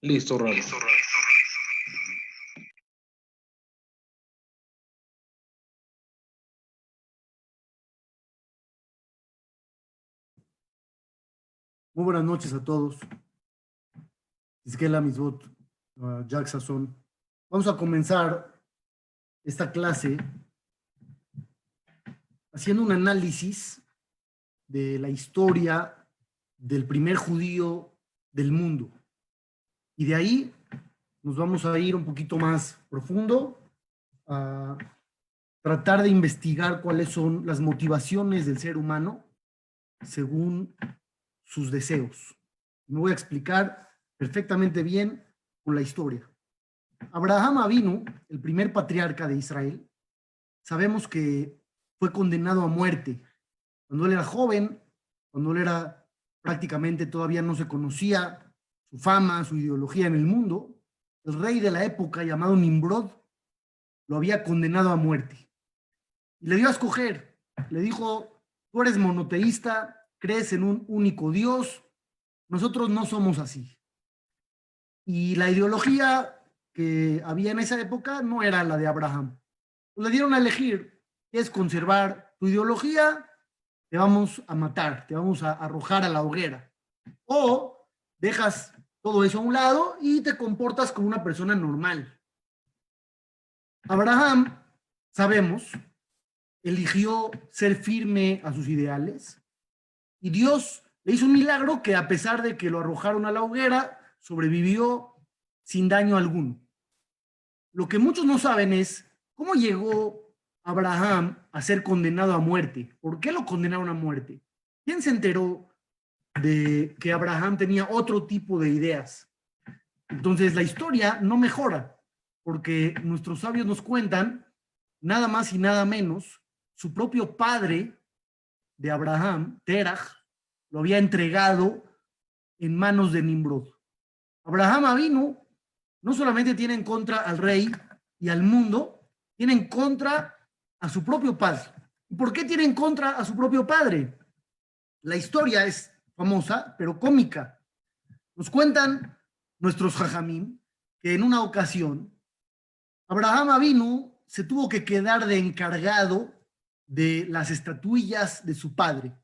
Listo, Ralo. Muy buenas noches a todos. Isquela Misbot, Jack Sazón. Vamos a comenzar esta clase haciendo un análisis de la historia del primer judío del mundo. Y de ahí nos vamos a ir un poquito más profundo a tratar de investigar cuáles son las motivaciones del ser humano según sus deseos. Me voy a explicar perfectamente bien con la historia. Abraham Avinu, el primer patriarca de Israel, sabemos que fue condenado a muerte cuando él era joven, cuando él era prácticamente todavía no se conocía su fama, su ideología en el mundo. El rey de la época, llamado Nimrod, lo había condenado a muerte. Y le dio a escoger. Le dijo, tú eres monoteísta, crees en un único Dios, nosotros no somos así. Y la ideología que había en esa época no era la de Abraham. Pues le dieron a elegir, ¿quieres conservar tu ideología? Te vamos a matar, te vamos a arrojar a la hoguera. O dejas todo eso a un lado y te comportas como una persona normal. Abraham, sabemos, eligió ser firme a sus ideales y Dios le hizo un milagro que a pesar de que lo arrojaron a la hoguera, sobrevivió sin daño alguno. Lo que muchos no saben es cómo llegó Abraham a ser condenado a muerte. ¿Por qué lo condenaron a muerte? ¿Quién se enteró de que Abraham tenía otro tipo de ideas? Entonces la historia no mejora, porque nuestros sabios nos cuentan, nada más y nada menos, su propio padre de Abraham, Terach, lo había entregado en manos de Nimrod. Abraham Avinu no solamente tiene en contra al rey y al mundo, tiene en contra a su propio padre. ¿Por qué tiene en contra a su propio padre? La historia es famosa, pero cómica. Nos cuentan nuestros jajamim que en una ocasión Abraham Avinu se tuvo que quedar de encargado de las estatuillas de su padre.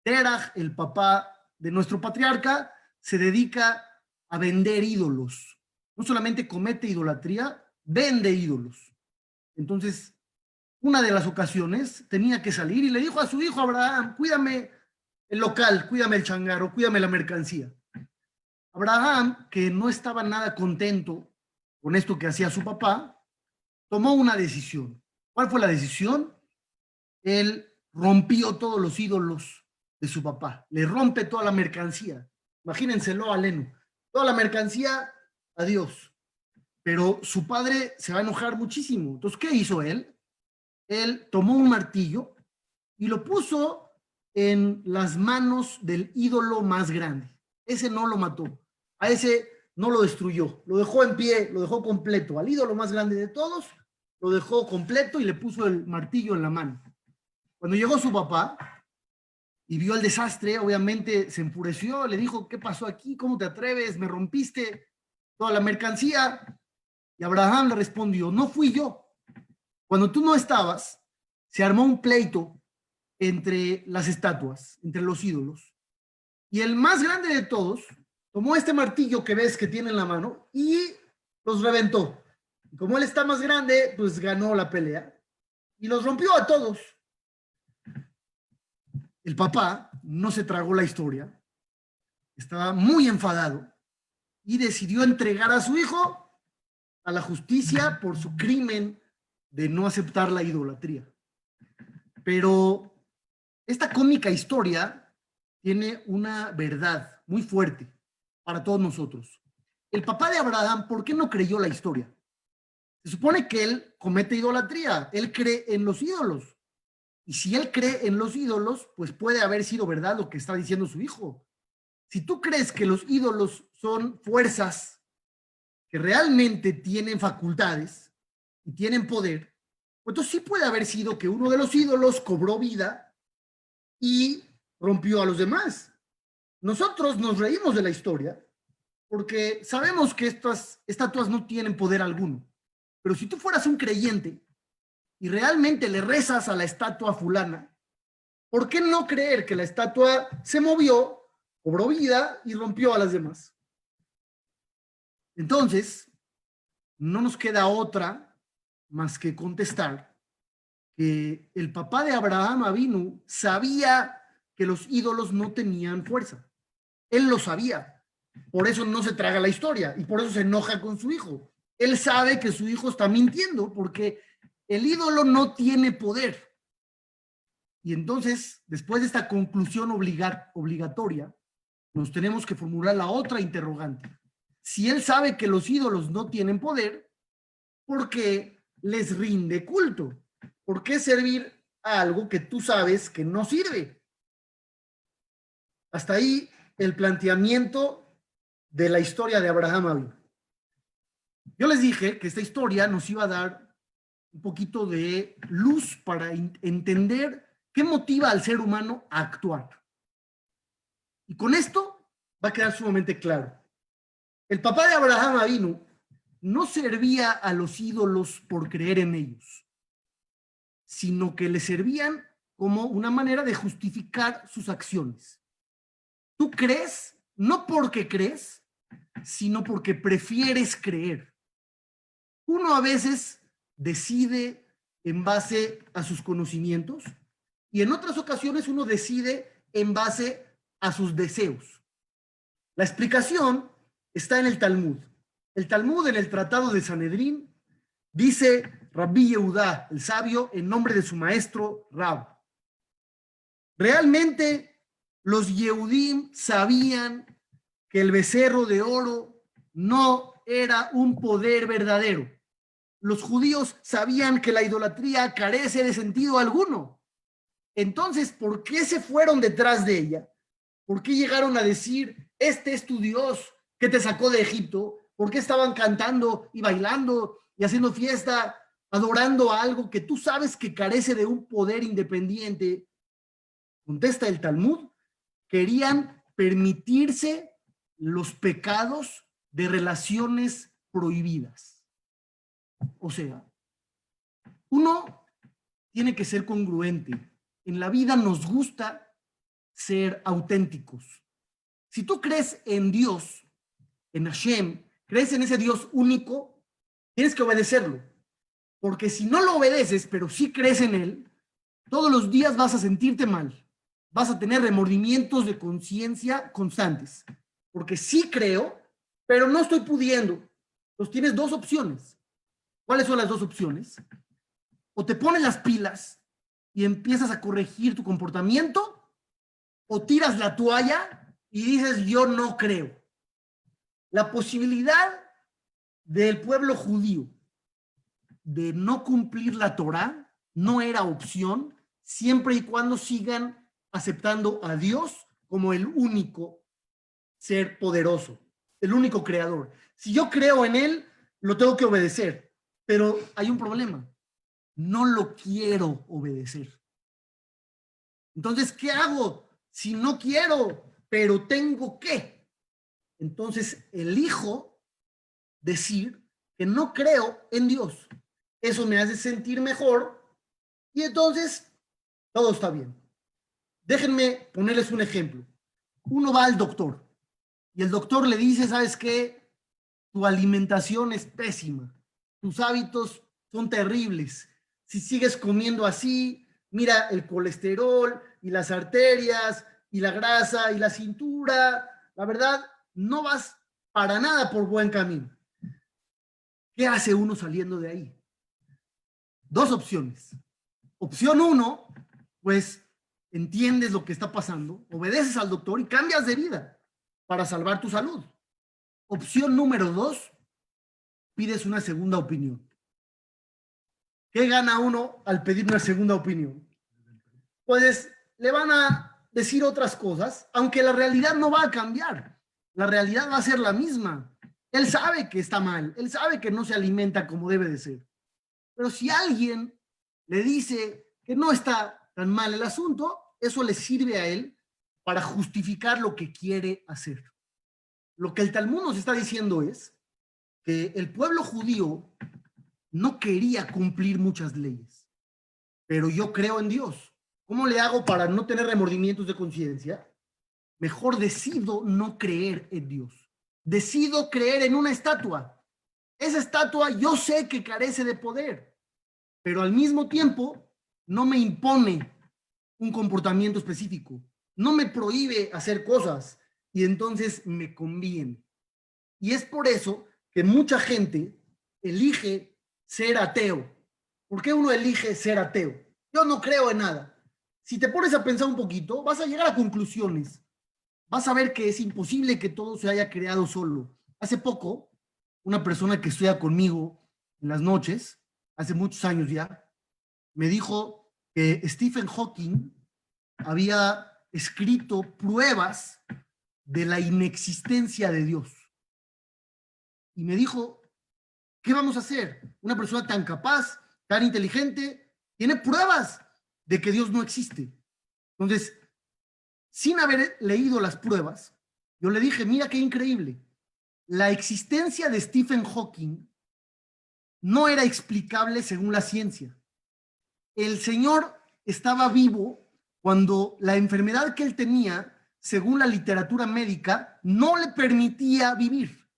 Terach, el papá de nuestro patriarca, se dedica a vender ídolos. No solamente comete idolatría, vende ídolos. Entonces, una de las ocasiones tenía que salir y le dijo a su hijo Abraham, cuídame el local, cuídame el changarro, cuídame la mercancía. Abraham, que no estaba nada contento con esto que hacía su papá, tomó una decisión. ¿Cuál fue la decisión? Él rompió todos los ídolos de su papá, le rompe toda la mercancía. Imagínenselo, Aleno, toda la mercancía, adiós. Pero su padre se va a enojar muchísimo. Entonces, ¿qué hizo él? Él tomó un martillo y lo puso en las manos del ídolo más grande. Ese no lo mató, a ese no lo destruyó, lo dejó en pie, lo dejó completo. Al ídolo más grande de todos, lo dejó completo y le puso el martillo en la mano. Cuando llegó su papá y vio el desastre, obviamente se enfureció, le dijo, ¿qué pasó aquí? ¿Cómo te atreves? Me rompiste toda la mercancía. Y Abraham le respondió, no fui yo. Cuando tú no estabas, se armó un pleito entre las estatuas, entre los ídolos. Y el más grande de todos tomó este martillo que ves que tiene en la mano y los reventó. Y como él está más grande, pues ganó la pelea y los rompió a todos. El papá no se tragó la historia, estaba muy enfadado y decidió entregar a su hijo a la justicia por su crimen de no aceptar la idolatría. Pero esta cómica historia tiene una verdad muy fuerte para todos nosotros. El papá de Abraham, ¿por qué no creyó la historia? Se supone que él comete idolatría, él cree en los ídolos. Y si él cree en los ídolos, pues puede haber sido verdad lo que está diciendo su hijo. Si tú crees que los ídolos son fuerzas que realmente tienen facultades y tienen poder, pues entonces sí puede haber sido que uno de los ídolos cobró vida y rompió a los demás. Nosotros nos reímos de la historia, porque sabemos que estas estatuas no tienen poder alguno. Pero si tú fueras un creyente y realmente le rezas a la estatua fulana, ¿por qué no creer que la estatua se movió, cobró vida y rompió a las demás? Entonces, no nos queda otra más que contestar que el papá de Abraham Avinu sabía que los ídolos no tenían fuerza. Él lo sabía. Por eso no se traga la historia y por eso se enoja con su hijo. Él sabe que su hijo está mintiendo porque el ídolo no tiene poder. Y entonces, después de esta conclusión obligatoria, nos tenemos que formular la otra interrogante. Si él sabe que los ídolos no tienen poder, ¿por qué les rinde culto? ¿Por qué servir a algo que tú sabes que no sirve? Hasta ahí el planteamiento de la historia de Abraham Avinu. Yo les dije que esta historia nos iba a dar un poquito de luz para entender qué motiva al ser humano a actuar. Y con esto va a quedar sumamente claro. El papá de Abraham Avinu no servía a los ídolos por creer en ellos, sino que le servían como una manera de justificar sus acciones. Tú crees no porque crees, sino porque prefieres creer. Uno a veces decide en base a sus conocimientos y en otras ocasiones uno decide en base a sus deseos. La explicación está en el Talmud. El Talmud, en el Tratado de Sanedrín, dice Rabbi Yehudá, el sabio, en nombre de su maestro Rab. Realmente los Yehudim sabían que el becerro de oro no era un poder verdadero. Los judíos sabían que la idolatría carece de sentido alguno. Entonces, ¿por qué se fueron detrás de ella? ¿Por qué llegaron a decir, este es tu Dios que te sacó de Egipto? ¿Por qué estaban cantando y bailando y haciendo fiesta, adorando a algo que tú sabes que carece de un poder independiente? Contesta el Talmud, querían permitirse los pecados de relaciones prohibidas. O sea, uno tiene que ser congruente. En la vida nos gusta ser auténticos. Si tú crees en Dios, en Hashem, crees en ese Dios único, tienes que obedecerlo. Porque si no lo obedeces, pero sí crees en él, todos los días vas a sentirte mal. Vas a tener remordimientos de conciencia constantes. Porque sí creo, pero no estoy pudiendo. Entonces tienes dos opciones. ¿Cuáles son las dos opciones? O te pones las pilas y empiezas a corregir tu comportamiento, o tiras la toalla y dices, yo no creo. La posibilidad del pueblo judío de no cumplir la Torá no era opción, siempre y cuando sigan aceptando a Dios como el único ser poderoso, el único creador. Si yo creo en él, lo tengo que obedecer, pero hay un problema. No lo quiero obedecer. Entonces, ¿qué hago? Si no quiero, pero tengo que. Entonces, elijo decir que no creo en Dios. Eso me hace sentir mejor y entonces todo está bien. Déjenme ponerles un ejemplo. Uno va al doctor y el doctor le dice, ¿sabes qué? Tu alimentación es pésima. Tus hábitos son terribles. Si sigues comiendo así, mira el colesterol y las arterias y la grasa y la cintura. La verdad, no vas para nada por buen camino. ¿Qué hace uno saliendo de ahí? Dos opciones. Opción uno, pues entiendes lo que está pasando, obedeces al doctor y cambias de vida para salvar tu salud. Opción número dos, pides una segunda opinión. ¿Qué gana uno al pedir una segunda opinión? Pues le van a decir otras cosas, aunque la realidad no va a cambiar. La realidad va a ser la misma. Él sabe que está mal, él sabe que no se alimenta como debe de ser. Pero si alguien le dice que no está tan mal el asunto, eso le sirve a él para justificar lo que quiere hacer. lo que el Talmud nos está diciendo es que el pueblo judío no quería cumplir muchas leyes, pero yo creo en Dios. ¿Cómo le hago para no tener remordimientos de conciencia? Mejor decido no creer en Dios. Decido creer en una estatua. Esa estatua yo sé que carece de poder, pero al mismo tiempo no me impone un comportamiento específico, no me prohíbe hacer cosas y entonces me conviene. Y es por eso que mucha gente elige ser ateo. ¿Por qué uno elige ser ateo? Yo no creo en nada. Si te pones a pensar un poquito, vas a llegar a conclusiones. Vas a ver que es imposible que todo se haya creado solo. Hace poco, una persona que estudia conmigo en las noches, hace muchos años ya, me dijo que Stephen Hawking había escrito pruebas de la inexistencia de Dios. Y me dijo, ¿qué vamos a hacer? Una persona tan capaz, tan inteligente, tiene pruebas de que Dios no existe. Entonces, sin haber leído las pruebas, yo le dije, mira qué increíble. La existencia de Stephen Hawking no era explicable según la ciencia. El señor estaba vivo cuando la enfermedad que él tenía, según la literatura médica, no le permitía vivir,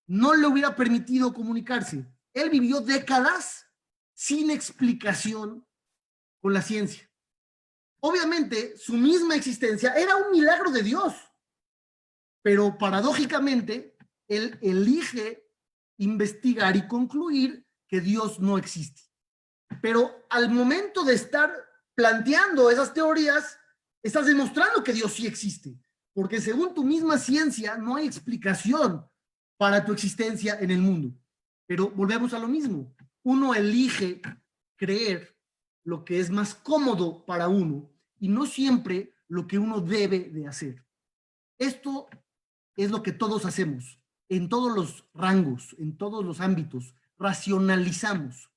no le hubiera permitido comunicarse. Él vivió décadas sin explicación con la ciencia. Obviamente, su misma existencia era un milagro de Dios, pero paradójicamente, él elige investigar y concluir que Dios no existe. Pero al momento de estar planteando esas teorías, estás demostrando que Dios sí existe, porque según tu misma ciencia no hay explicación para tu existencia en el mundo. Pero volvemos a lo mismo. Uno elige creer lo que es más cómodo para uno y no siempre lo que uno debe de hacer. Esto es lo que todos hacemos, en todos los rangos, en todos los ámbitos. Racionalizamos,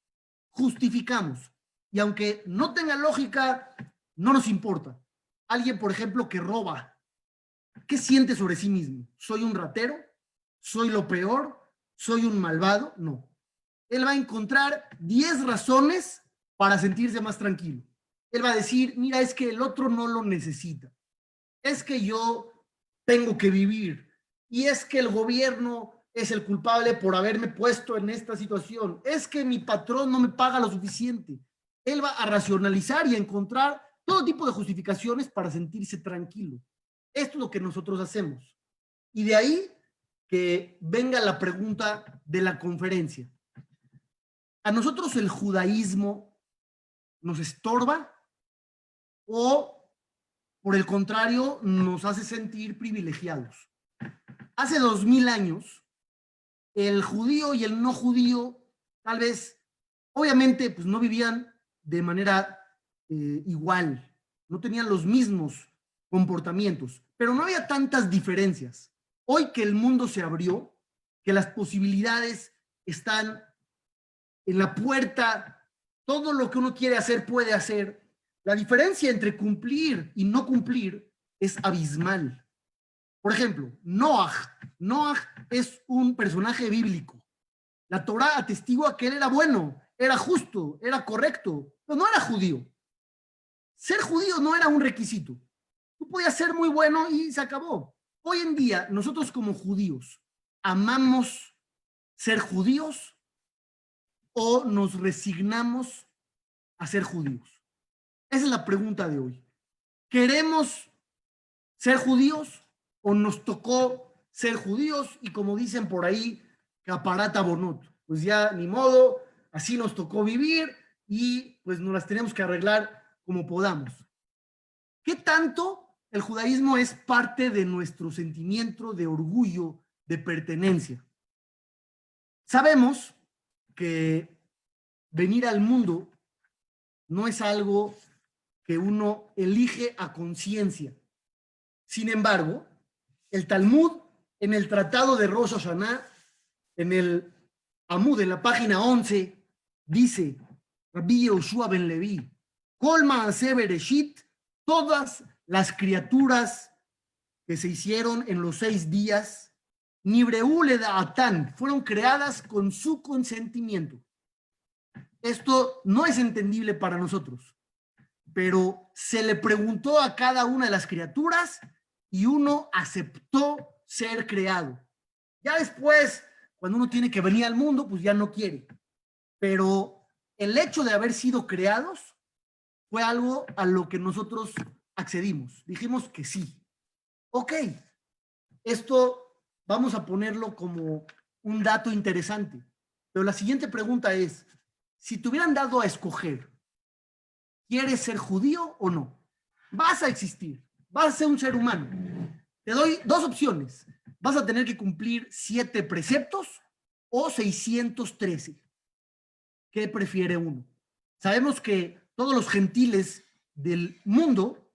justificamos. Y aunque no tenga lógica, no nos importa. Alguien, por ejemplo, que roba, ¿qué siente sobre sí mismo? ¿Soy un ratero? ¿Soy lo peor? ¿Soy un malvado? No. Él va a encontrar 10 razones para sentirse más tranquilo. Él va a decir, mira, es que el otro no lo necesita. Es que yo tengo que vivir. Y es que el gobierno es el culpable por haberme puesto en esta situación. Es que mi patrón no me paga lo suficiente. Él va a racionalizar y a encontrar todo tipo de justificaciones para sentirse tranquilo. Esto es lo que nosotros hacemos. Y de ahí que venga la pregunta de la conferencia. ¿A nosotros el judaísmo nos estorba o, por el contrario, nos hace sentir privilegiados? Hace 2000 años, el judío y el no judío, tal vez, obviamente, pues no vivían de manera igual, no tenían los mismos comportamientos, pero no había tantas diferencias. Hoy que el mundo se abrió, que las posibilidades están en la puerta, todo lo que uno quiere hacer puede hacer, la diferencia entre cumplir y no cumplir es abismal. Por ejemplo, Noah. Noah es un personaje bíblico. La Torá atestigua que él era bueno, era justo, era correcto, pero no era judío. Ser judío no era un requisito. Tú podías ser muy bueno y se acabó. Hoy en día, nosotros como judíos, ¿amamos ser judíos o nos resignamos a ser judíos? Esa es la pregunta de hoy. ¿Queremos ser judíos o nos tocó ser judíos y, como dicen por ahí, caparata bonut? Pues ya ni modo, así nos tocó vivir y pues nos las tenemos que arreglar como podamos. ¿Qué tanto el judaísmo es parte de nuestro sentimiento de orgullo, de pertenencia? Sabemos que venir al mundo no es algo que uno elige a conciencia. Sin embargo, el Talmud, en el tratado de Rosh Hashanah, en el Amud, en la página 11, dice, Rabbi Yehoshua ben Levi, Kol Maaseh Bereshit, todas las criaturas que se hicieron en los 6 días Nibreu le da'atan, fueron creadas con su consentimiento. Esto no es entendible para nosotros, pero se le preguntó a cada una de las criaturas y uno aceptó ser creado. Ya después, cuando uno tiene que venir al mundo, pues ya no quiere. Pero el hecho de haber sido creados fue algo a lo que nosotros accedimos. Dijimos que sí. Ok, esto vamos a ponerlo como un dato interesante. Pero la siguiente pregunta es, si te hubieran dado a escoger, ¿quieres ser judío o no? Vas a existir, vas a ser un ser humano. Te doy dos opciones. Vas a tener que cumplir 7 preceptos o 613. ¿Qué prefiere uno? Sabemos que todos los gentiles del mundo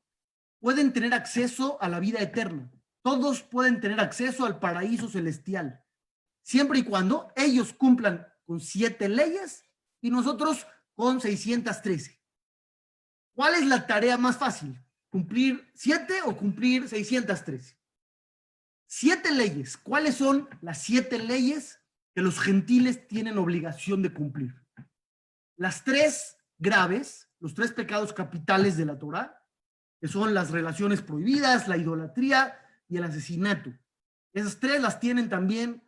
pueden tener acceso a la vida eterna. Todos pueden tener acceso al paraíso celestial, siempre y cuando ellos cumplan con 7 leyes y nosotros con 613. ¿Cuál es la tarea más fácil? ¿Cumplir 7 o cumplir 613? 7 leyes. ¿Cuáles son las 7 leyes que los gentiles tienen obligación de cumplir? Las 3 graves, los 3 pecados capitales de la Torá, que son las relaciones prohibidas, la idolatría y el asesinato. Esas 3 las tienen también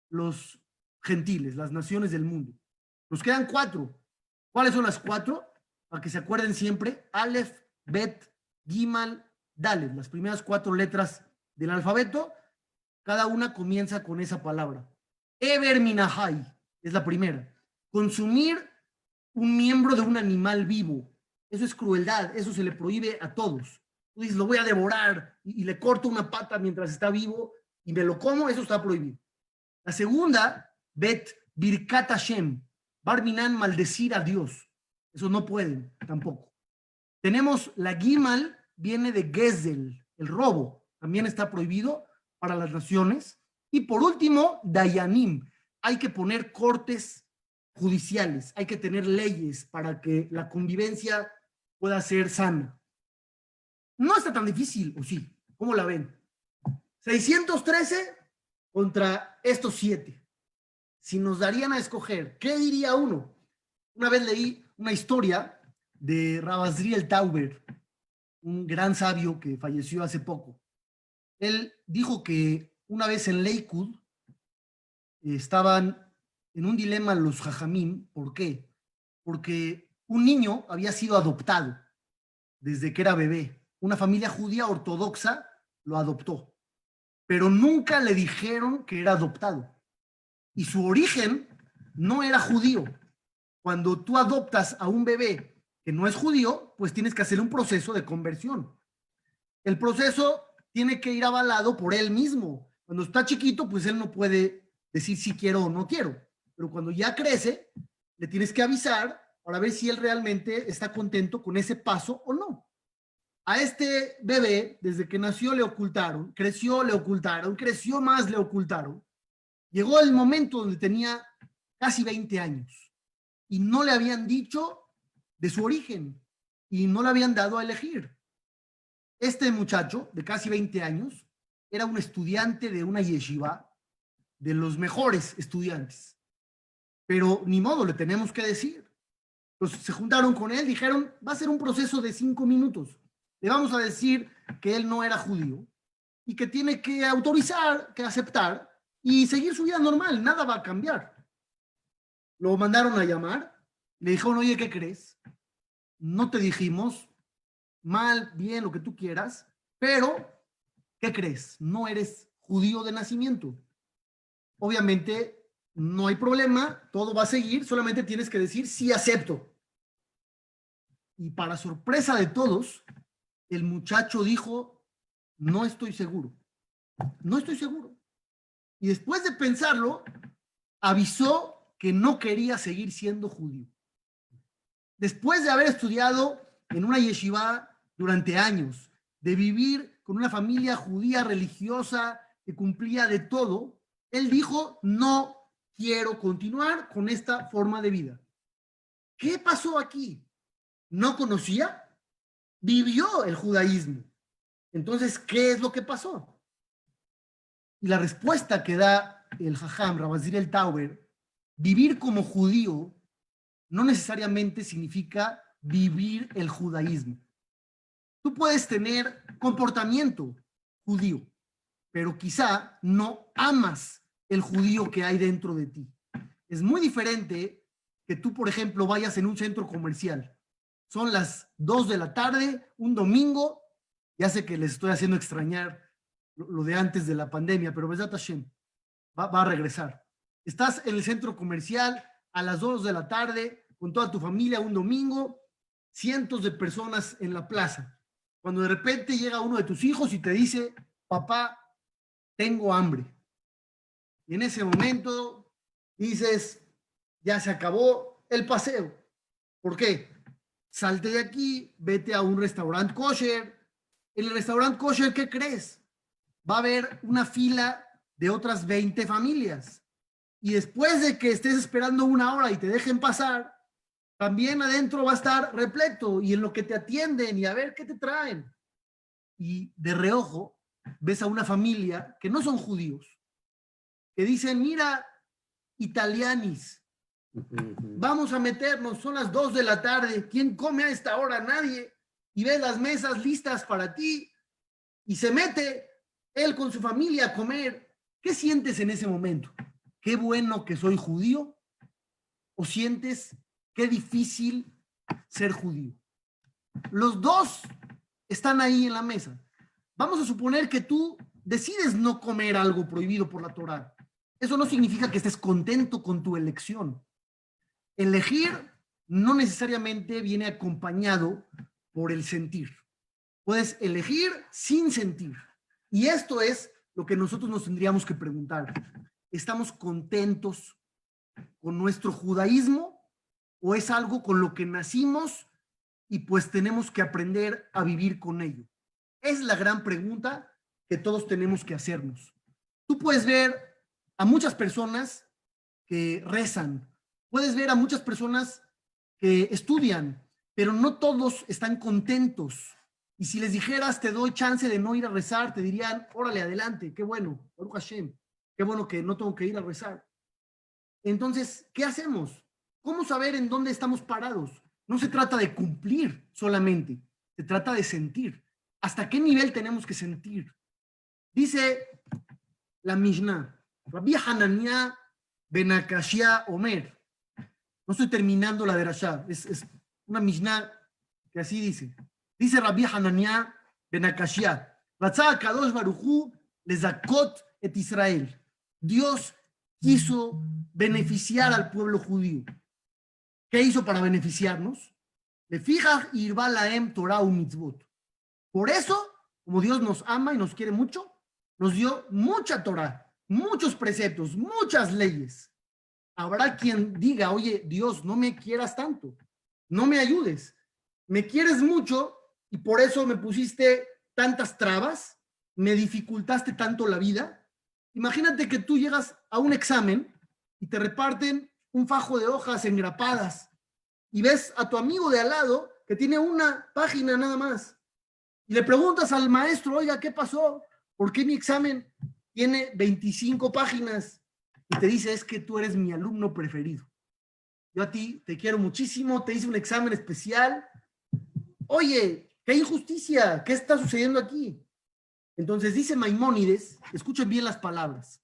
los gentiles, las naciones del mundo. Nos quedan 4. ¿Cuáles son las 4? Para que se acuerden siempre: Aleph, Bet, Gimal, Dalet, las primeras 4 letras del alfabeto. Cada una comienza con esa palabra. Eber minahai es la primera. Consumir un miembro de un animal vivo. Eso es crueldad, eso se le prohíbe a todos. Tú dices, lo voy a devorar y le corto una pata mientras está vivo y me lo como, eso está prohibido. La segunda, Bet Birkat Hashem, Barminan, maldecir a Dios. Eso no pueden tampoco. Tenemos la Gimal, viene de Gezel, el robo, también está prohibido para las naciones. Y por último, Dayanim, hay que poner cortes judiciales, hay que tener leyes para que la convivencia pueda ser sana. No está tan difícil, ¿o sí? ¿Cómo la ven? 613 contra estos 7. Si nos darían a escoger, ¿qué diría uno? Una vez leí una historia de Rabazriel Tauber, un gran sabio que falleció hace poco. Él dijo que una vez en Lakewood estaban en un dilema los jajamín. ¿Por qué? Porque un niño había sido adoptado desde que era bebé. Una familia judía ortodoxa lo adoptó, pero nunca le dijeron que era adoptado. Y su origen no era judío. Cuando tú adoptas a un bebé que no es judío, pues tienes que hacer un proceso de conversión. El proceso tiene que ir avalado por él mismo. Cuando está chiquito, pues él no puede decir si quiero o no quiero. Pero cuando ya crece, le tienes que avisar para ver si él realmente está contento con ese paso o no. A este bebé, desde que nació, le ocultaron, creció, le ocultaron, creció más, le ocultaron. Llegó el momento donde tenía casi 20 años y no le habían dicho de su origen y no le habían dado a elegir. Este muchacho de casi 20 años era un estudiante de una yeshiva, de los mejores estudiantes, pero ni modo, le tenemos que decir. Pues se juntaron con él, dijeron, va a ser un proceso de 5 minutos. Le vamos a decir que él no era judío y que tiene que autorizar, que aceptar y seguir su vida normal, nada va a cambiar. Lo mandaron a llamar, le dijeron, oye, ¿qué crees? No te dijimos, mal, bien, lo que tú quieras, pero, ¿qué crees? No eres judío de nacimiento. Obviamente, no hay problema, todo va a seguir, solamente tienes que decir, sí acepto. Y para sorpresa de todos, el muchacho dijo, no estoy seguro, no estoy seguro. Y después de pensarlo, avisó que no quería seguir siendo judío. Después de haber estudiado en una yeshiva durante años, de vivir con una familia judía religiosa que cumplía de todo, él dijo, no quiero continuar con esta forma de vida. ¿Qué pasó aquí? ¿No conocía? Vivió el judaísmo. Entonces, ¿qué es lo que pasó? Y la respuesta que da el Jajam, Rabazir el Tauber, vivir como judío no necesariamente significa vivir el judaísmo. Tú puedes tener comportamiento judío, pero quizá no amas el judío que hay dentro de ti. Es muy diferente que tú, por ejemplo, vayas en un centro comercial. Son las 2 de la tarde, un domingo. Ya sé que les estoy haciendo extrañar lo de antes de la pandemia, pero Besat Hashem va a regresar. Estás en el centro comercial a las 2 de la tarde con toda tu familia un domingo, cientos de personas en la plaza. Cuando de repente llega uno de tus hijos y te dice, papá, tengo hambre. Y en ese momento dices, ya se acabó el paseo. ¿Por qué? Salte de aquí, vete a un restaurante kosher. En el restaurante kosher, ¿qué crees? Va a haber una fila de otras 20 familias. Y después de que estés esperando una hora y te dejen pasar, también adentro va a estar repleto y en lo que te atienden y a ver qué te traen. Y de reojo ves a una familia que no son judíos, que dicen, mira, italianis, vamos a meternos, son las 2 de la tarde, ¿quién come a esta hora? Nadie. Y ves las mesas listas para ti y se mete él con su familia a comer. ¿Qué sientes en ese momento? ¿Qué bueno que soy judío? ¿O sientes qué difícil ser judío? Los dos están ahí en la mesa. Vamos a suponer que tú decides no comer algo prohibido por la Torá. Eso no significa que estés contento con tu elección. Elegir no necesariamente viene acompañado por el sentir. Puedes elegir sin sentir. Y esto es lo que nosotros nos tendríamos que preguntar. ¿Estamos contentos con nuestro judaísmo o es algo con lo que nacimos y pues tenemos que aprender a vivir con ello? Es la gran pregunta que todos tenemos que hacernos. Tú puedes ver a muchas personas que rezan, puedes ver a muchas personas que estudian, pero no todos están contentos. Y si les dijeras, te doy chance de no ir a rezar, te dirían, órale, adelante, qué bueno, Baruch Hashem, qué bueno que no tengo que ir a rezar. Entonces, ¿qué hacemos? ¿Cómo saber en dónde estamos parados? No se trata de cumplir solamente, se trata de sentir. ¿Hasta qué nivel tenemos que sentir? Dice la Mishnah, Rabbi Hananiah ben Akashia Omer. No estoy terminando la derashá, es una Mishnah que así dice. Dice Rabbi Hananiah ben Akashia, Ratzah Kadosh Baruchu lezakot et Israel. Dios quiso beneficiar al pueblo judío. ¿Qué hizo para beneficiarnos? Le fija irba laem Torah u mitzvot. Por eso, como Dios nos ama y nos quiere mucho, nos dio mucha Torah, muchos preceptos, muchas leyes. Habrá quien diga, oye, Dios, no me quieras tanto, no me ayudes, me quieres mucho y por eso me pusiste tantas trabas, me dificultaste tanto la vida. Imagínate que tú llegas a un examen y te reparten un fajo de hojas engrapadas y ves a tu amigo de al lado que tiene una página nada más. Y le preguntas al maestro, oiga, ¿qué pasó? ¿Por qué mi examen tiene 25 páginas? Y te dice, es que tú eres mi alumno preferido. Yo a ti te quiero muchísimo, te hice un examen especial. Oye, qué injusticia, ¿qué está sucediendo aquí? Entonces dice Maimónides, escuchen bien las palabras.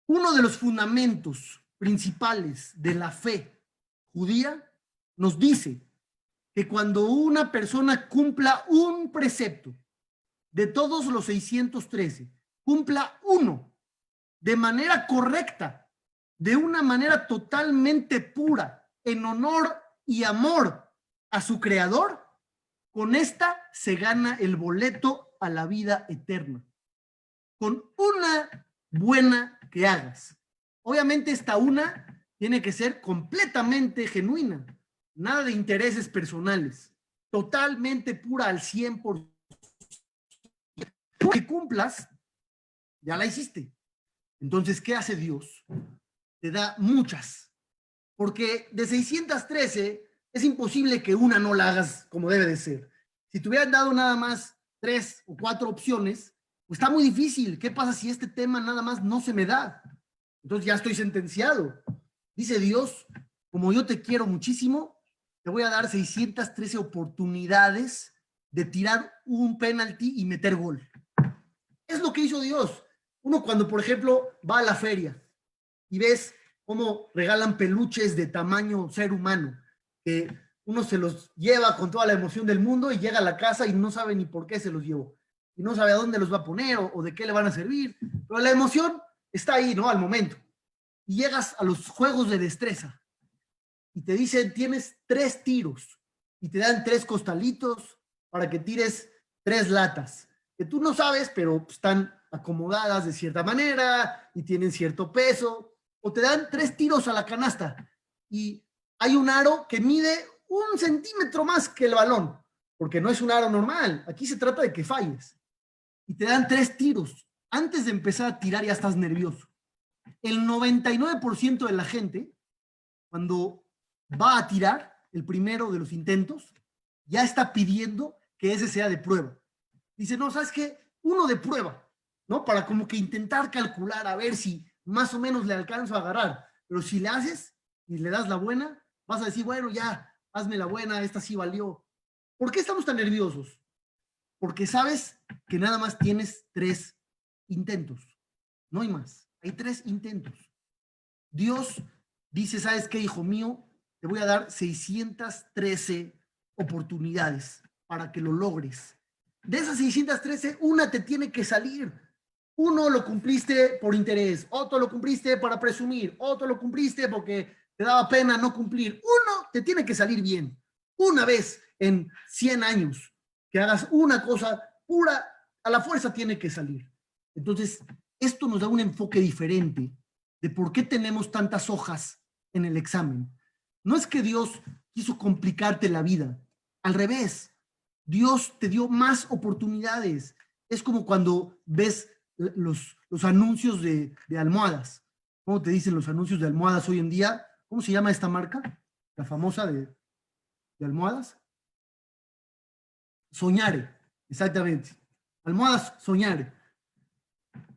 Uno de los fundamentos principales de la fe judía nos dice que cuando una persona cumpla un precepto de todos los 613, cumpla uno de manera correcta, de una manera totalmente pura, en honor y amor a su creador, con esta se gana el boleto a la vida eterna. Con una buena que hagas. Obviamente esta una tiene que ser completamente genuina, nada de intereses personales, totalmente pura al 100%. Que cumplas, ya la hiciste. Entonces, ¿qué hace Dios? Te da muchas, porque de 613 es imposible que una no la hagas como debe de ser. Si te hubieran dado nada más 3 o 4 opciones, Pues está muy difícil. ¿Qué pasa si este tema nada más no se me da? Entonces ya estoy sentenciado. Dice Dios, como yo te quiero muchísimo, te voy a dar 613 oportunidades de tirar un penalti y meter gol. Es lo que hizo Dios. Uno cuando, por ejemplo, va a la feria y ves cómo regalan peluches de tamaño ser humano, que uno se los lleva con toda la emoción del mundo y llega a la casa y no sabe ni por qué se los llevó. Y no sabe a dónde los va a poner o de qué le van a servir. Pero la emoción está ahí, ¿no? Al momento. Y llegas a los juegos de destreza y te dicen, tienes 3 tiros y te dan 3 costalitos para que tires 3 latas, que tú no sabes, pero están acomodadas de cierta manera y tienen cierto peso, o te dan 3 tiros a la canasta y hay un aro que mide 1 centímetro más que el balón, porque no es un aro normal, aquí se trata de que falles, y te dan 3 tiros. Antes de empezar a tirar ya estás nervioso. El 99% de la gente, cuando va a tirar el primero de los intentos, ya está pidiendo que ese sea de prueba. Dice, no, ¿sabes qué? Uno de prueba, ¿no? Para como que intentar calcular a ver si más o menos le alcanzo a agarrar. Pero si le haces y le das la buena, vas a decir, bueno, ya, hazme la buena, esta sí valió. ¿Por qué estamos tan nerviosos? Porque sabes que nada más tienes 3 intentos. No hay más. Hay 3 intentos. Dios dice, ¿sabes qué, hijo mío? Te voy a dar 613 oportunidades para que lo logres. De esas 613, una te tiene que salir. Uno lo cumpliste por interés, otro lo cumpliste para presumir, otro lo cumpliste porque te daba pena no cumplir. Uno te tiene que salir bien. Una vez en 100 años que hagas una cosa pura, a la fuerza tiene que salir. Entonces, esto nos da un enfoque diferente de por qué tenemos tantas hojas en el examen. No es que Dios quiso complicarte la vida, al revés, Dios te dio más oportunidades. Es como cuando ves los anuncios de almohadas. ¿Cómo te dicen los anuncios de almohadas hoy en día? ¿Cómo se llama esta marca? La famosa de almohadas. Soñare, exactamente. Almohadas Soñare.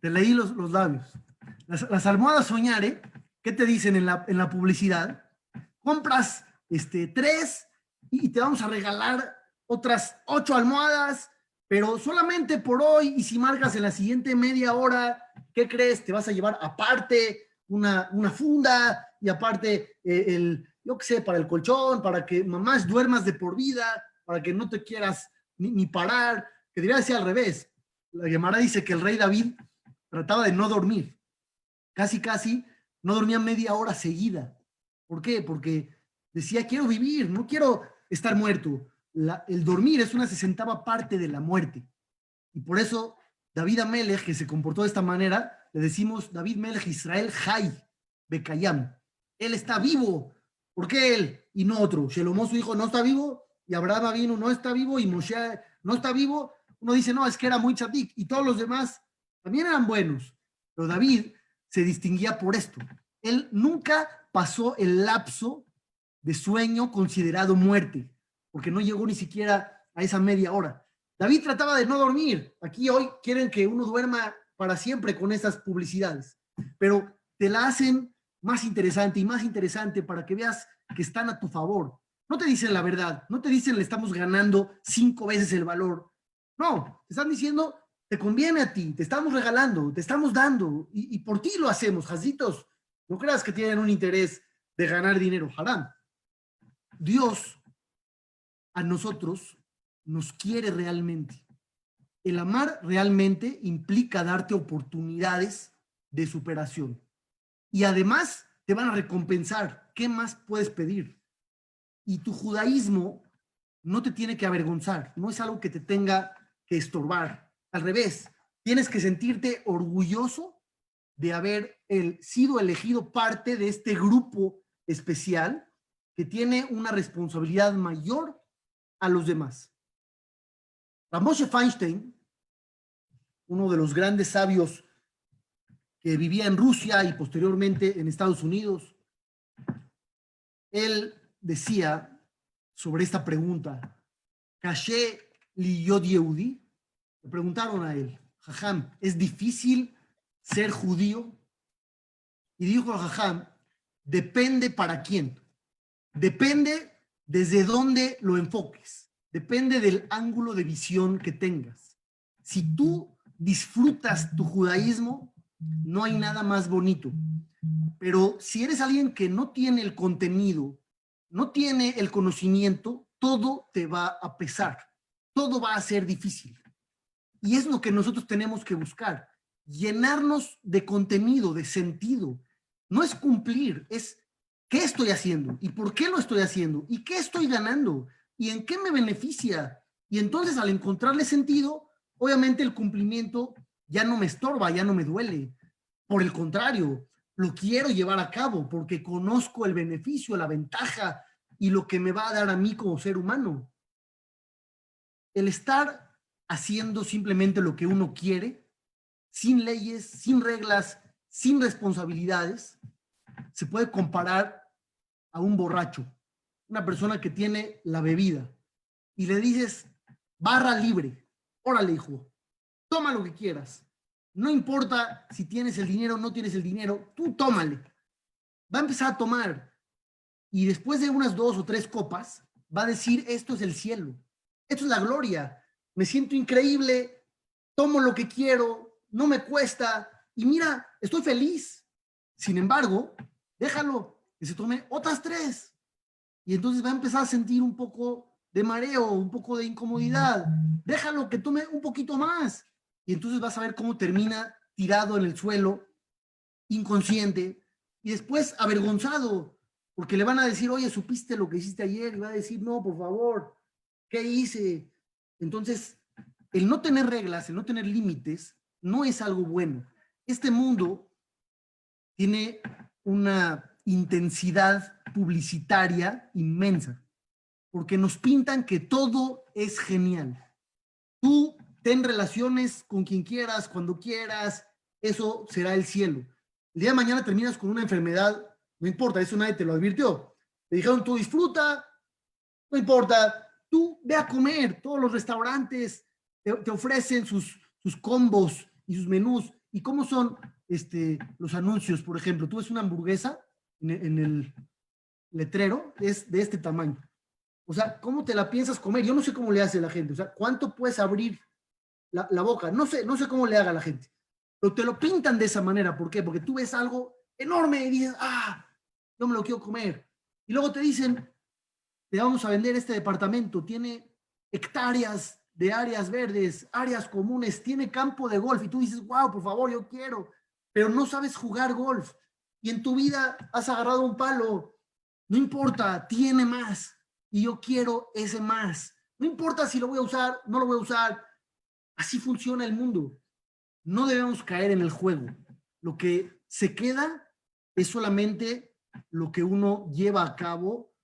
Te leí los labios. Las almohadas Soñare, ¿qué te dicen en la publicidad? Compras 3 y te vamos a regalar otras 8 almohadas, pero solamente por hoy, y si marcas en la siguiente media hora, ¿qué crees? Te vas a llevar aparte una funda y aparte yo qué sé, para el colchón, para que mamás duermas de por vida, para que no te quieras ni parar, que debería ser al revés. La Gemara dice que el rey David trataba de no dormir, casi no dormía media hora seguida. ¿Por qué? Porque decía, quiero vivir, no quiero estar muerto. El dormir es una 60ª parte de la muerte. Y por eso David Amelech, que se comportó de esta manera, le decimos David Melech Israel Hay Bekayam. Él está vivo. ¿Por qué él y no otro? Shelomó, su hijo, no está vivo, y Abraham vino, no está vivo, y Moshe no está vivo. Uno dice, no, es que era muy tzadik, y todos los demás también eran buenos. Pero David se distinguía por esto. Él nunca pasó el lapso de sueño considerado muerte, porque no llegó ni siquiera a esa media hora. David trataba de no dormir. Aquí hoy quieren que uno duerma para siempre con estas publicidades, pero te la hacen más interesante y más interesante para que veas que están a tu favor. No te dicen la verdad, no te dicen le estamos ganando 5 veces el valor. No, te están diciendo te conviene a ti, te estamos regalando, te estamos dando y por ti lo hacemos, jazitos. No creas que tienen un interés de ganar dinero, haram. Dios a nosotros nos quiere realmente. El amar realmente implica darte oportunidades de superación. Y además te van a recompensar. ¿Qué más puedes pedir? Y tu judaísmo no te tiene que avergonzar. No es algo que te tenga que estorbar. Al revés, tienes que sentirte orgulloso de haber sido elegido parte de este grupo especial que tiene una responsabilidad mayor a los demás. Moshe Feinstein, uno de los grandes sabios que vivía en Rusia y posteriormente en Estados Unidos, él decía sobre esta pregunta, ¿Caché li yod Yehudi? Le preguntaron a él, Jajam, ¿es difícil ser judío? Y dijo el Jajam, depende para quién. Depende desde dónde lo enfoques. Depende del ángulo de visión que tengas. Si tú disfrutas tu judaísmo, no hay nada más bonito. Pero si eres alguien que no tiene el contenido, no tiene el conocimiento, todo te va a pesar. Todo va a ser difícil. Y es lo que nosotros tenemos que buscar. Llenarnos de contenido, de sentido. No es cumplir, es qué estoy haciendo y por qué lo estoy haciendo y qué estoy ganando y en qué me beneficia. Y entonces al encontrarle sentido, obviamente el cumplimiento ya no me estorba, ya no me duele. Por el contrario, lo quiero llevar a cabo porque conozco el beneficio, la ventaja y lo que me va a dar a mí como ser humano. El estar haciendo simplemente lo que uno quiere, sin leyes, sin reglas, sin responsabilidades, se puede comparar a un borracho, una persona que tiene la bebida y le dices, barra libre, órale hijo, toma lo que quieras, no importa si tienes el dinero o no tienes el dinero, tú tómale. Va a empezar a tomar y después de unas 2 o 3 copas va a decir, esto es el cielo, esto es la gloria, me siento increíble, tomo lo que quiero, no me cuesta y mira, estoy feliz. Sin embargo, déjalo que se tome otras 3 y entonces va a empezar a sentir un poco de mareo, un poco de incomodidad. Déjalo que tome un poquito más y entonces vas a ver cómo termina tirado en el suelo, inconsciente y después avergonzado porque le van a decir, oye, ¿supiste lo que hiciste ayer? Y va a decir, no, por favor, ¿qué hice? Entonces, el no tener reglas, el no tener límites, no es algo bueno. Este mundo tiene una intensidad publicitaria inmensa, porque nos pintan que todo es genial. Tú ten relaciones con quien quieras, cuando quieras, eso será el cielo. El día de mañana terminas con una enfermedad, no importa, eso nadie te lo advirtió. Te dijeron, tú disfruta, no importa, tú ve a comer, todos los restaurantes te ofrecen sus combos y sus menús. ¿Y cómo son los anuncios? Por ejemplo, tú ves una hamburguesa en el letrero, es de este tamaño. O sea, ¿cómo te la piensas comer? Yo no sé cómo le hace la gente. O sea, ¿cuánto puedes abrir la boca? No sé cómo le haga la gente. Pero te lo pintan de esa manera. ¿Por qué? Porque tú ves algo enorme y dices, yo me lo quiero comer. Y luego te dicen, te vamos a vender este departamento, tiene hectáreas de áreas verdes, áreas comunes, tiene campo de golf y tú dices, wow, por favor, yo quiero, pero no sabes jugar golf y en tu vida has agarrado un palo, no importa, tiene más y yo quiero ese más. No importa si lo voy a usar, no lo voy a usar. Así funciona el mundo. No debemos caer en el juego. Lo que se queda es solamente lo que uno lleva a cabo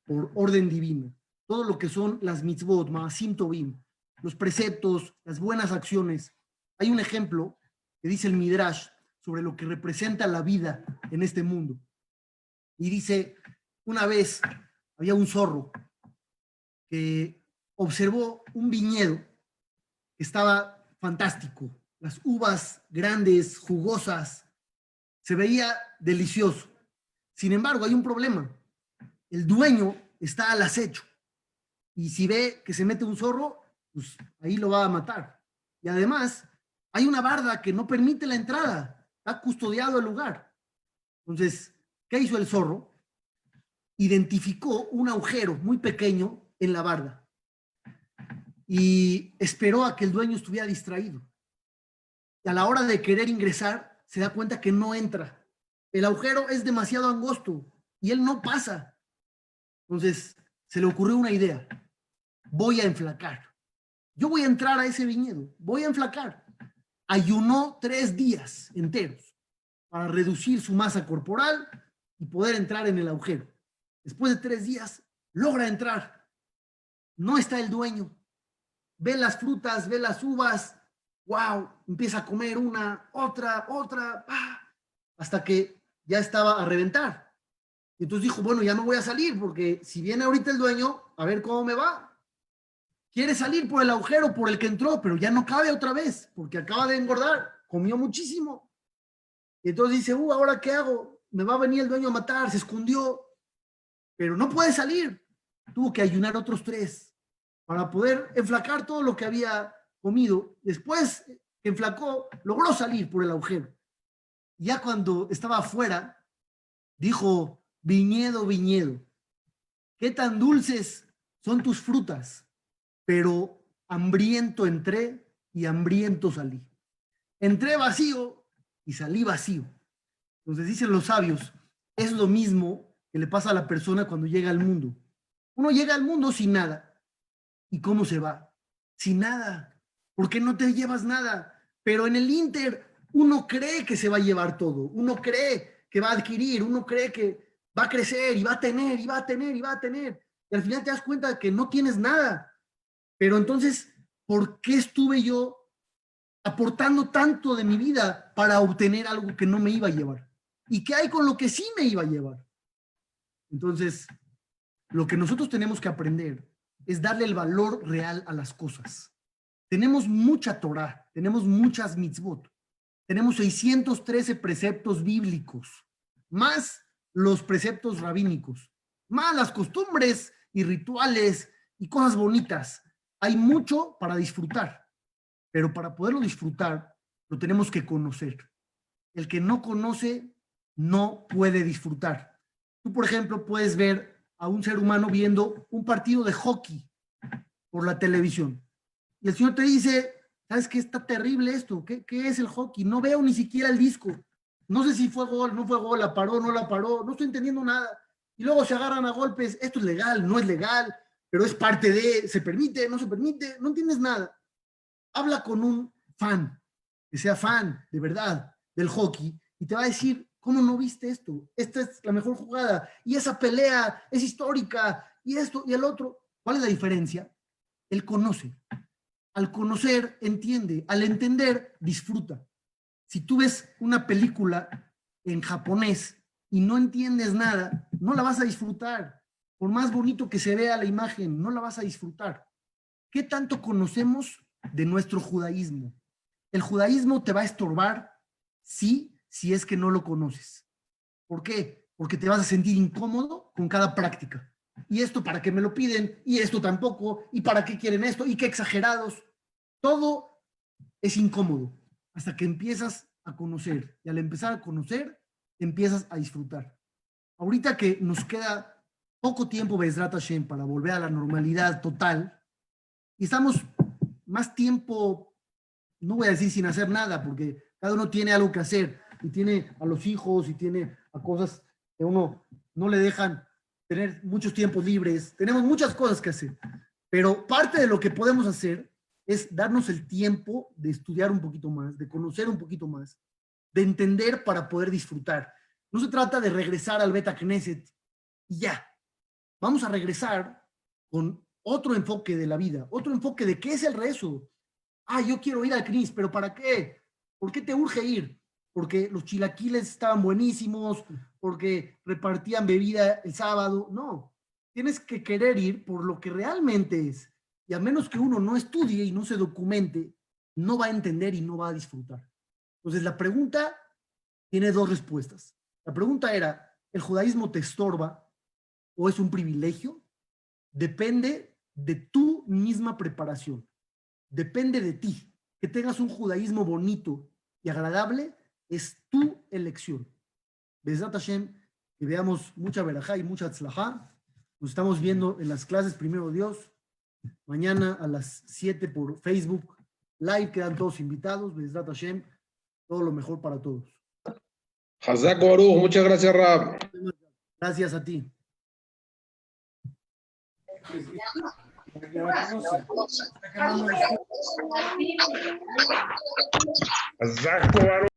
por orden divina. Todo lo que son las mitzvot, maasim tovim, los preceptos, las buenas acciones. Hay un ejemplo que dice el Midrash sobre lo que representa la vida en este mundo. Y dice, una vez había un zorro que observó un viñedo que estaba fantástico, las uvas grandes, jugosas, se veía delicioso. Sin embargo, hay un problema. El dueño está al acecho y si ve que se mete un zorro, pues ahí lo va a matar. Y además, hay una barda que no permite la entrada, está custodiado el lugar. Entonces, ¿qué hizo el zorro? Identificó un agujero muy pequeño en la barda y esperó a que el dueño estuviera distraído. Y a la hora de querer ingresar, se da cuenta que no entra. El agujero es demasiado angosto y él no pasa. Entonces, se le ocurrió una idea. Voy a enflacar. Yo voy a entrar a ese viñedo. Voy a enflacar. Ayunó 3 días enteros para reducir su masa corporal y poder entrar en el agujero. Después de 3 días, logra entrar. No está el dueño. Ve las frutas, ve las uvas. ¡Wow! Empieza a comer una, otra, hasta que ya estaba a reventar. Y entonces dijo, bueno, ya me voy a salir porque si viene ahorita el dueño, a ver cómo me va. quiere salir por el agujero por el que entró, pero ya no cabe otra vez, porque acaba de engordar, comió muchísimo. Y entonces dice, ¿ahora qué hago? Me va a venir el dueño a matar, se escondió, pero no puede salir. Tuvo que ayunar otros 3 para poder enflacar todo lo que había comido. Después que enflacó, logró salir por el agujero. Ya cuando estaba afuera, dijo, viñedo, viñedo, qué tan dulces son tus frutas, pero hambriento entré y hambriento salí. Entré vacío y salí vacío. Entonces dicen los sabios, es lo mismo que le pasa a la persona cuando llega al mundo. Uno llega al mundo sin nada. ¿Y cómo se va? Sin nada. Porque no te llevas nada. Pero en el Inter uno cree que se va a llevar todo. Uno cree que va a adquirir. Uno cree que va a crecer y va a tener y va a tener y va a tener. Y al final te das cuenta de que no tienes nada. Pero entonces, ¿por qué estuve yo aportando tanto de mi vida para obtener algo que no me iba a llevar? ¿Y qué hay con lo que sí me iba a llevar? Entonces, lo que nosotros tenemos que aprender es darle el valor real a las cosas. Tenemos mucha Torah, tenemos muchas mitzvot, tenemos 613 preceptos bíblicos, más los preceptos rabínicos, más las costumbres y rituales y cosas bonitas. Hay mucho para disfrutar, pero para poderlo disfrutar lo tenemos que conocer. El que no conoce no puede disfrutar. Tú, por ejemplo, puedes ver a un ser humano viendo un partido de hockey por la televisión. Y el señor te dice, ¿sabes qué? Está terrible esto. ¿Qué es el hockey? No veo ni siquiera el disco. No sé si fue gol, no fue gol, la paró, no la paró. No estoy entendiendo nada. Y luego se agarran a golpes. Esto es legal, no es legal, pero es parte de, se permite, no se permite. No entiendes nada. Habla con un fan, que sea fan de verdad del hockey, y te va a decir, ¿cómo no viste esto? Esta es la mejor jugada, y esa pelea es histórica, y esto y el otro. ¿Cuál es la diferencia? Él conoce. Al conocer, entiende. Al entender, disfruta. Si tú ves una película en japonés y no entiendes nada, no la vas a disfrutar. Por más bonito que se vea la imagen, no la vas a disfrutar. ¿Qué tanto conocemos de nuestro judaísmo? El judaísmo te va a estorbar, sí, si es que no lo conoces. ¿Por qué? Porque te vas a sentir incómodo con cada práctica. ¿Y esto para qué me lo piden? ¿Y esto tampoco? ¿Y para qué quieren esto? ¿Y qué exagerados? Todo es incómodo hasta que empiezas a conocer. Y al empezar a conocer, empiezas a disfrutar. Ahorita que nos queda poco tiempo, Bezrat Hashem, para volver a la normalidad total, y estamos más tiempo, no voy a decir sin hacer nada, porque cada uno tiene algo que hacer, y tiene a los hijos, y tiene a cosas que uno no le dejan tener muchos tiempos libres, tenemos muchas cosas que hacer, pero parte de lo que podemos hacer es darnos el tiempo de estudiar un poquito más, de conocer un poquito más, de entender para poder disfrutar. No se trata de regresar al Beta Knesset y ya. Vamos a regresar con otro enfoque de la vida, otro enfoque de qué es el rezo. Yo quiero ir al CNIS, pero ¿para qué? ¿Por qué te urge ir? Porque los chilaquiles estaban buenísimos, porque repartían bebida el sábado. No, tienes que querer ir por lo que realmente es. Y a menos que uno no estudie y no se documente, no va a entender y no va a disfrutar. Entonces la pregunta tiene 2 respuestas. La pregunta era, ¿el judaísmo te estorba o es un privilegio? Depende de tu misma preparación. Depende de ti. Que tengas un judaísmo bonito y agradable es tu elección. Bezrat Hashem, que veamos mucha verajá y mucha tzlajá. Nos estamos viendo en las clases, primero Dios. Mañana a las 7 por Facebook Live, quedan todos invitados. Bezrat Hashem, todo lo mejor para todos. Hazak Baruch, muchas gracias, Rab. Gracias a ti. Hazak Baruch.